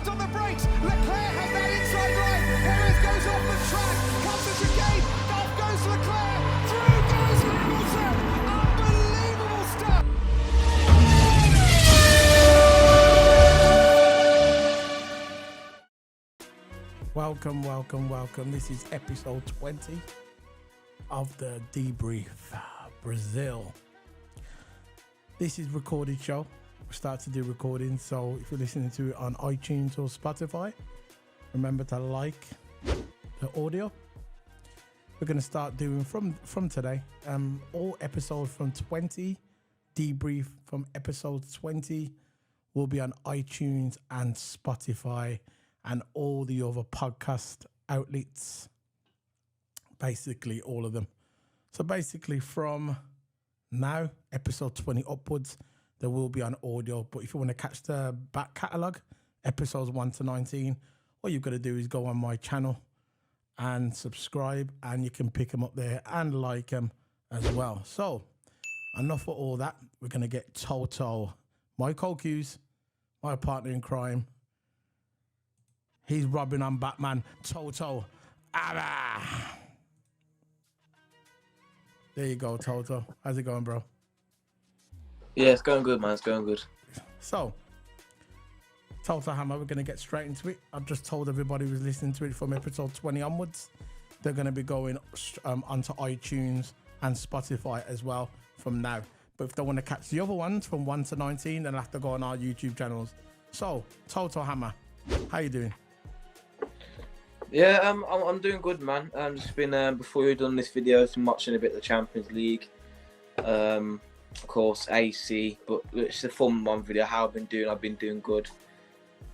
left on the brakes. Leclerc has that inside line. Perez goes off the track. Comes into gate. Off goes Leclerc. Through goes Hamilton. Unbelievable stuff. Welcome, welcome, welcome. This is episode 20 of the Debrief Brazil. This is recorded show. We start to do recording, so if you're listening to it on iTunes or Spotify, remember to like the audio. We're going to start doing from today all episodes from 20. Debrief from episode 20 will be on iTunes and Spotify and all the other podcast outlets, basically all of them. So basically from now, episode 20 upwards, there will be on audio. But if you want to catch the back catalogue, episodes 1 to 19, all you've got to do is go on my channel and subscribe, and you can pick them up there and like them as well. So enough of all that. We're going to get TOTO, my co-Q's, my partner in crime. He's Robin, I'm Batman. TOTO. Abba. There you go, TOTO. How's it going, bro? Yeah, it's going good, man. It's going good. So, TOTO Hammer, we're going to get straight into it. I've just told everybody who's listening to it from episode 20 onwards, they're going to be going onto iTunes and Spotify as well from now. But if they want to catch the other ones from 1 to 19, then they'll have to go on our YouTube channels. So, TOTO Hammer, how you doing? Yeah, I'm doing good, man. I've just been, before we've done this video, been watching a bit of the Champions League. Of course, AC, but it's a fun one video. How I've been doing good.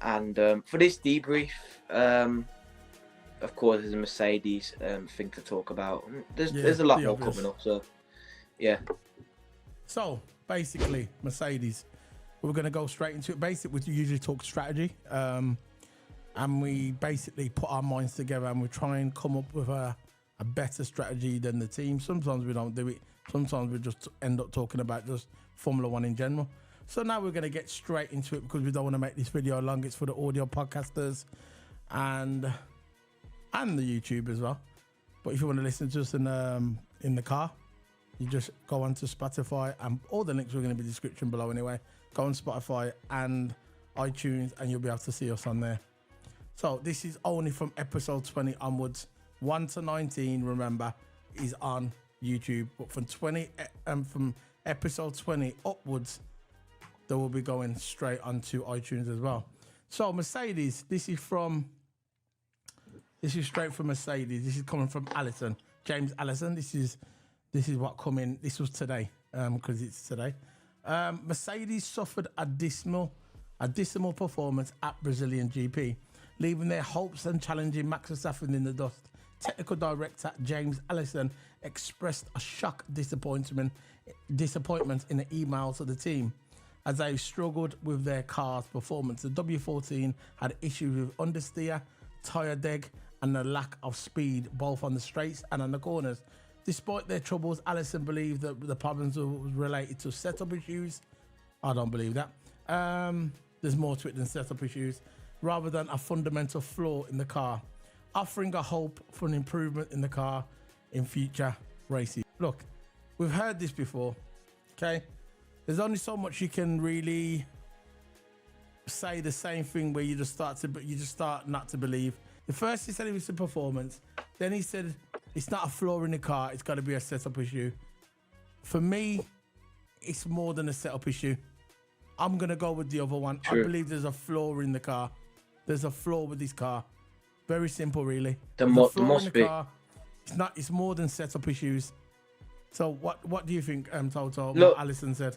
And for this debrief, of course, there's a Mercedes thing to talk about. There's a lot more coming up, so yeah. So, basically, Mercedes. We're going to go straight into it. Basically, we usually talk strategy. And we basically put our minds together and we try and come up with a better strategy than the team. Sometimes we don't do it. Sometimes we just end up talking about just Formula One in general. So now we're going to get straight into it because we don't want to make this video long. It's for the audio podcasters and the YouTube as well. But if you want to listen to us in the car, you just go onto Spotify, and all the links are going to be in the description below anyway. Go on Spotify and iTunes and you'll be able to see us on there. So this is only from episode 20 onwards. 1 to 19, remember, is on YouTube. But from episode 20 upwards, they will be going straight onto iTunes as well. So Mercedes, this is straight from Mercedes. This is coming from Allison, James Allison. This is what coming. This was today, because it's today. Mercedes suffered a dismal performance at Brazilian GP, leaving their hopes and challenging Max Verstappen in the dust. Technical director James Allison expressed a shock disappointment in the email to the team as they struggled with their car's performance. The W14 had issues with understeer, tyre deg, and a lack of speed both on the straights and on the corners. Despite their troubles, Allison believed that the problems were related to setup issues. I don't believe that. There's more to it than setup issues, rather than a fundamental flaw in the car, offering a hope for an improvement in the car in future races. Look, we've heard this before, okay? There's only so much you can really say the same thing where you just start not to believe. The first he said it was a performance, then he said it's not a flaw in the car, it's got to be a setup issue. For me, it's more than a setup issue. I'm going to go with the other one. True. I believe there's a flaw in the car. There's a flaw with this car. Very simple, really. There must be. It's more than setup issues. So what do you think, TOTO? Look, what Allison said?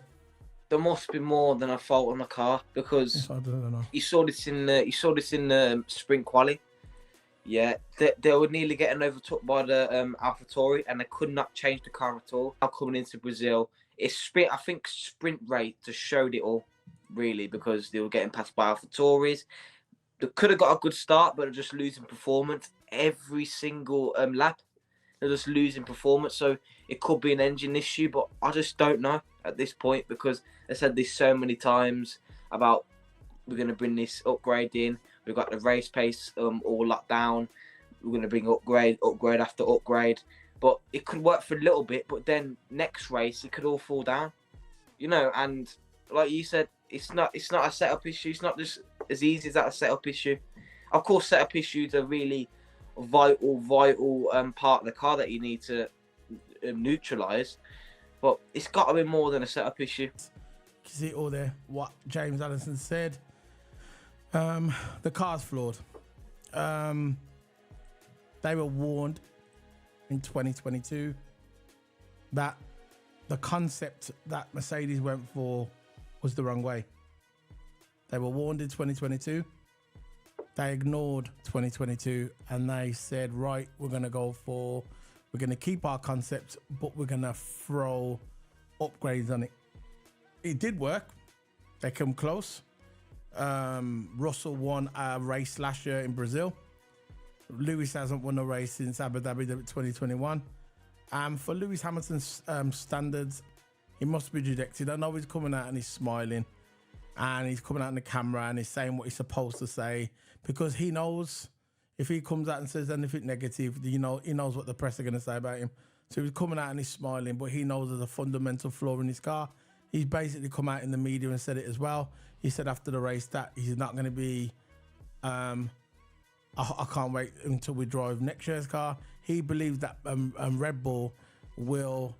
There must be more than a fault on the car, because I don't know. you saw this in sprint quali. Yeah, they were nearly getting overtook by the AlphaTauri, and they could not change the car at all. Now coming into Brazil, it's sprint. I think sprint rate just showed it all, really, because they were getting passed by AlphaTauris. They could have got a good start, but they're just losing performance every single lap. They're just losing performance, so it could be an engine issue, but I just don't know at this point, because they said this so many times about we're going to bring this upgrade in. We've got the race pace all locked down. We're going to bring upgrade after upgrade. But it could work for a little bit, but then next race, it could all fall down. You know, and like you said, it's not a setup issue. It's not just as easy as that, a setup issue. Of course, setup issues are really vital part of the car that you need to neutralise. But it's got to be more than a setup issue. You see it all there, what James Allison said. The car's flawed. They were warned in 2022 that the concept that Mercedes went for was the wrong way. They were warned in 2022. They ignored 2022 and they said, right, we're going to keep our concept, but we're going to throw upgrades on it. It did work. They came close. Russell won a race last year in Brazil. Lewis hasn't won a race since Abu Dhabi 2021. For Lewis Hamilton's standards, he must be rejected. I know he's coming out and he's smiling and he's coming out in the camera and he's saying what he's supposed to say, because he knows if he comes out and says anything negative, he knows what the press are going to say about him. So he's coming out and he's smiling, but he knows there's a fundamental flaw in his car. He's basically come out in the media and said it as well. He said after the race that he's not going to be, I can't wait until we drive next year's car. He believes that Red Bull will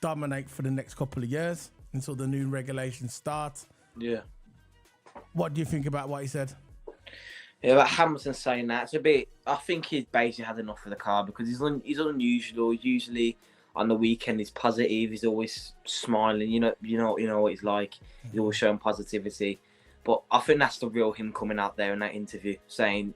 dominate for the next couple of years until the new regulations start. Yeah. What do you think about what he said? Yeah, about Hamilton saying that, it's a bit. I think he's basically had enough of the car because he's unusual. Usually on the weekend he's positive. He's always smiling. You know what he's like. He's always showing positivity. But I think that's the real him coming out there in that interview saying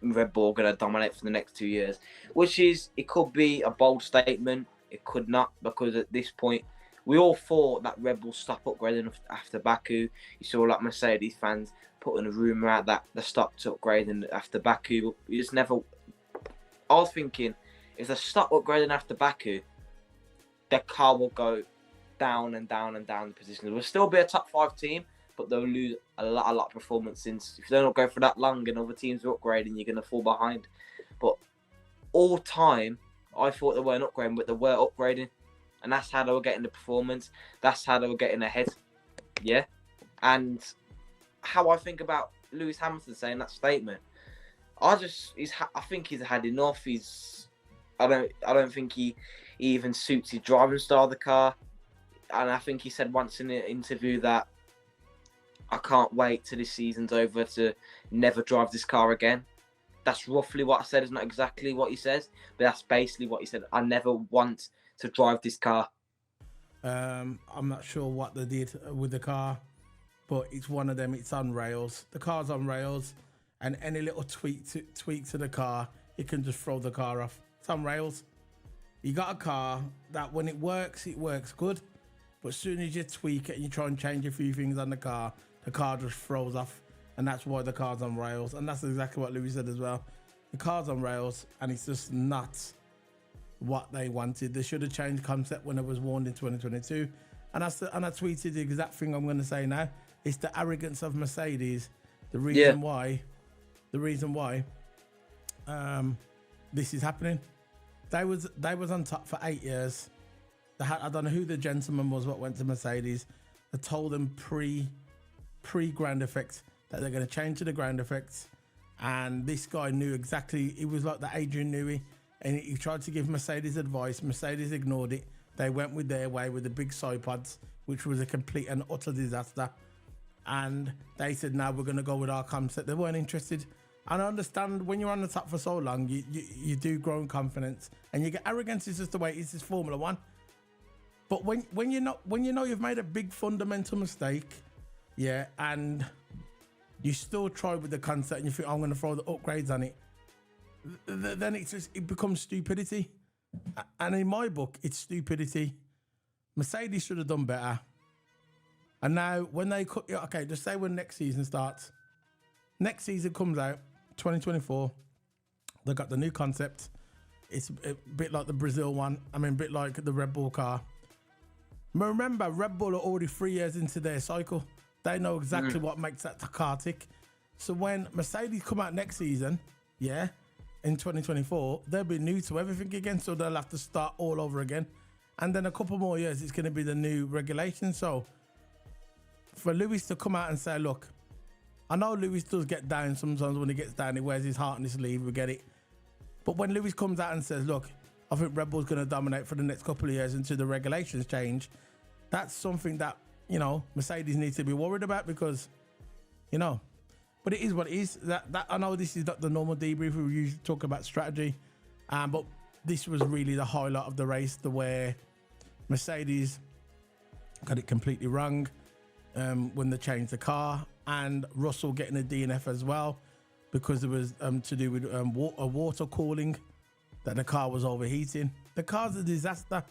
Red Bull are going to dominate for the next 2 years, which is, it could be a bold statement. It could not, because at this point we all thought that Red Bull stop upgrading after Baku. You saw like Mercedes fans putting a rumour out that they stopped upgrading after Baku. You just never. I was thinking, if they stop upgrading after Baku, their car will go down and down and down the positions. We'll still be a top 5 team, but they'll lose a lot of performance, since if they don't go for that long and other teams are upgrading, you're going to fall behind. But all time, I thought they weren't upgrading, but they were upgrading. And that's how they were getting the performance. That's how they were getting ahead. Yeah. And how I think about Lewis Hamilton saying that statement, I think he's had enough. I don't think he even suits his driving style of the car. And I think he said once in an interview that I can't wait till this season's over to never drive this car again. That's roughly what I said. It's not exactly what he says, but that's basically what he said. I never want to drive this car. I'm not sure what they did with the car, but it's one of them. It's on rails. The car's on rails, and any little tweak to the car, it can just throw the car off. It's on rails. You got a car that when it works good, but as soon as you tweak it and you try and change a few things on the car just throws off, and that's why the car's on rails. And that's exactly what Louis said as well. The car's on rails, and it's just not what they wanted. They should have changed concept when it was warned in 2022. And I tweeted the exact thing I'm going to say now. It's the arrogance of Mercedes. The reason why this is happening. They was on top for 8 years. I don't know who the gentleman was what went to Mercedes. They told them pre ground effects that they're going to change to the ground effects. And this guy knew exactly. He was like the Adrian Newey. And he tried to give Mercedes advice. Mercedes ignored it. They went with their way with the big side pods, which was a complete and utter disaster. And they said, "No, we're going to go with our concept." They weren't interested. And I understand when you're on the top for so long, you do grow in confidence, and you get arrogance. Is just the way it is. It's Formula One. But when you know you've made a big fundamental mistake, yeah, and you still try with the concept, and you think, "I'm going to throw the upgrades on it," then it becomes stupidity. And in my book, it's stupidity. Mercedes should have done better. And now when they just say when next season starts. Next season comes out, 2024. They got the new concept. It's a bit like the Brazil one. I mean, a bit like the Red Bull car. Remember, Red Bull are already 3 years into their cycle. They know exactly what makes that car tick. So when Mercedes come out next season, yeah, in 2024, they'll be new to everything again. So they'll have to start all over again. And then a couple more years, it's going to be the new regulation. So for Lewis to come out and say, look, I know Lewis does get down sometimes. When he gets down, he wears his heart on his sleeve. We get it. But when Lewis comes out and says, look, I think Red Bull's going to dominate for the next couple of years until the regulations change, that's something that, you know, Mercedes needs to be worried about because, you know, but it is what it is. That I know this is not the normal debrief. We usually talk about strategy, but this was really the highlight of the race, the way Mercedes got it completely wrong when they changed the car, and Russell getting a DNF as well because it was to do with water cooling, that the car was overheating. The car's a disaster.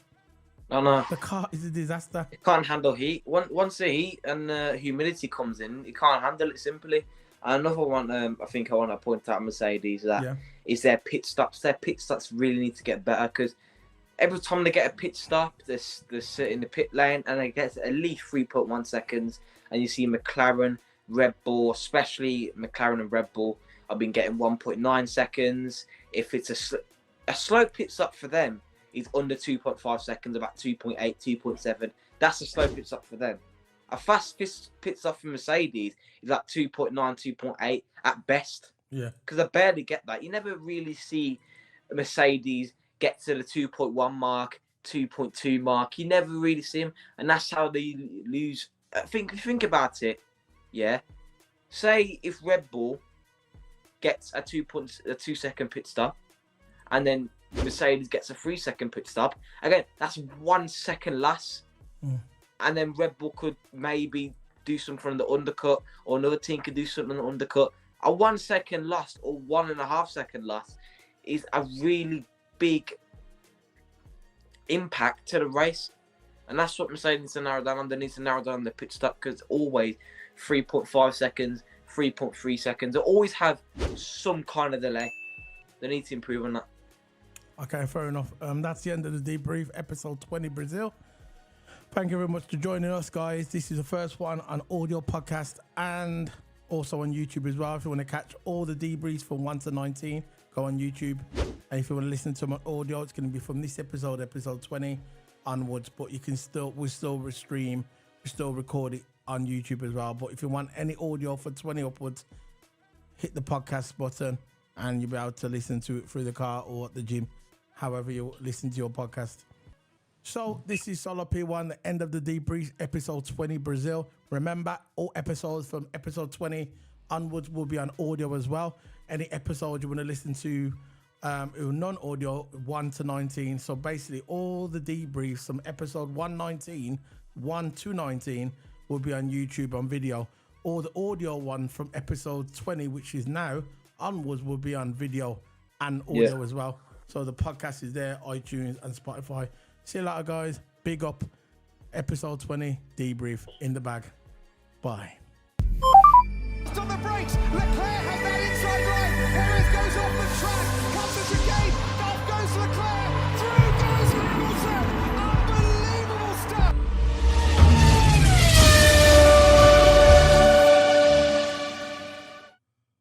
I know. The car is a disaster. It can't handle heat. Once the heat and humidity comes in, it can't handle it simply. Another one I think I want to point out Mercedes that is their pit stops. Their pit stops really need to get better because every time they get a pit stop, they sit in the pit lane and they get at least 3.1 seconds. And you see McLaren, Red Bull, especially McLaren and Red Bull, have been getting 1.9 seconds. If it's a slow pit stop for them, is under 2.5 seconds, about 2.8, 2.7. That's a slow pit stop for them. A fast pit stop for Mercedes is like 2.9, 2.8 at best. Yeah. Because I barely get that. You never really see Mercedes get to the 2.1 mark, 2.2 mark. You never really see them. And that's how they lose. Think about it. Yeah. Say if Red Bull gets a 2 second pit stop and then Mercedes gets a 3 second pit stop. Again, that's 1 second less. And then Red Bull could maybe do something on the undercut, or another team could do something on the undercut. A 1 second loss or 1.5 second loss is a really big impact to the race. And that's what Mercedes needs to narrow down on. They need to narrow down the pit stop because always 3.5 seconds, 3.3 seconds. They always have some kind of delay. They need to improve on that. Okay, fair enough. That's the end of the debrief, episode 20, Brazil. Thank you very much for joining us, guys. This is the first one on audio podcast and also on YouTube as well. If you want to catch all the debriefs from 1 to 19, go on YouTube. And if you want to listen to my audio, it's going to be from this episode, episode 20 onwards. But you can we still stream, we still record it on YouTube as well. But if you want any audio for 20 upwards, hit the podcast button and you'll be able to listen to it through the car or at the gym, however you listen to your podcast. So this is Solo P1, the end of the debrief, episode 20, Brazil. Remember, all episodes from episode 20 onwards will be on audio as well. Any episode you want to listen to non-audio, 1 to 19. So basically all the debriefs from episode 119, 1 to 19 will be on YouTube on video. Or the audio one from episode 20, which is now, onwards will be on video and audio as well. So the podcast is there, iTunes and Spotify. See you later, guys. Big up. Episode 20, debrief in the bag. Bye. On the brakes, Leclerc has that inside line. Perez goes off the track.